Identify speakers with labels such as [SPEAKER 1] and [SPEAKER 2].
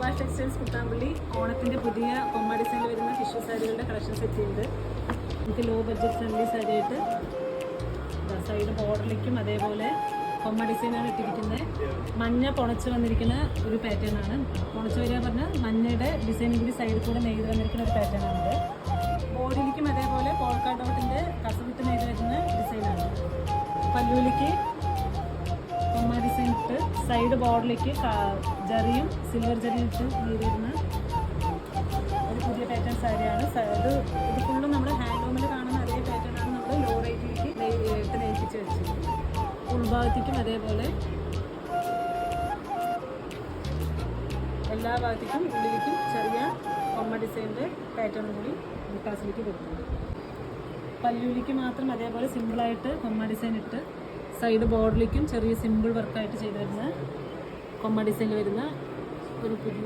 [SPEAKER 1] Prakash textiles Kuthampully ഓണത്തിൻ്റെ പുതിയ comma ഡിസൈനിൽ വരുന്ന ടിഷ്യൂ സാരികളുടെ കളക്ഷൻ സെറ്റ് ചെയ്ത് നമുക്ക് ലോ ബഡ്ജറ്റ് ഫ്രണ്ട്ലി സാരി ആയിട്ട് സൈഡ് ബോർഡറിലേക്കും അതേപോലെ കൊമ്മ ഡിസൈനാണ് ഇട്ടിരിക്കുന്നത്. മഞ്ഞ പൊണച്ച് വന്നിരിക്കുന്ന ഒരു പാറ്റേൺ ആണ്. പൊണച്ച് വരിക പറഞ്ഞാൽ മഞ്ഞയുടെ ഡിസൈനും കൂടി സൈഡിൽ കൂടെ നെയ്ത് വന്നിരിക്കുന്ന ഒരു പാറ്റേൺ ആണ്. ബോഡിയിലേക്കും അതേപോലെ പോൾക്കാ ഡോട്ടിൻ്റെ കസവിട്ട് നെയ്ത് വരുന്ന ഡിസൈനാണ്. പല്ലുവിലേക്ക് കൊമ്മ ഡിസൈൻ ഇട്ട് സൈഡ് ബോർഡറിലേക്ക് ജറിയും സിൽവർ ജറിയും ഇട്ട് നെയ്ത് വരുന്ന ഒരു പുതിയ പാറ്റേൺ സാരിയാണ്. ഇത് ഫുള്ളും നമ്മൾ ഹാൻഡ്ലൂമിൽ കാണുന്ന അതേ പാറ്റേൺ ആണ് നമ്മൾ ലോ റേറ്റിലേക്ക് ഇട്ട് നെയ്പ്പിച്ച് വെച്ചിരിക്കുന്നത്. ഉൾഭാഗത്തേക്കും അതേപോലെ എല്ലാ ഭാഗത്തേക്കും ഉള്ളിലേക്കും ചെറിയ കൊമ്മ ഡിസൈനിൻ്റെ പാറ്റേൺ കൂടി ബുട്ടാസിലേക്ക് കൊടുക്കുന്നു. പല്ലുവിലേക്ക് മാത്രം അതേപോലെ സിമ്പിളായിട്ട് കൊമ്മ ഡിസൈൻ ഇട്ട് സൈഡ് ബോർഡറിലേക്കും ചെറിയ സിമ്പിൾ വർക്കായിട്ട് ചെയ്ത് വരുന്ന കൊമ്മ ഡിസൈനിൽ വരുന്ന ഒരു പുതിയ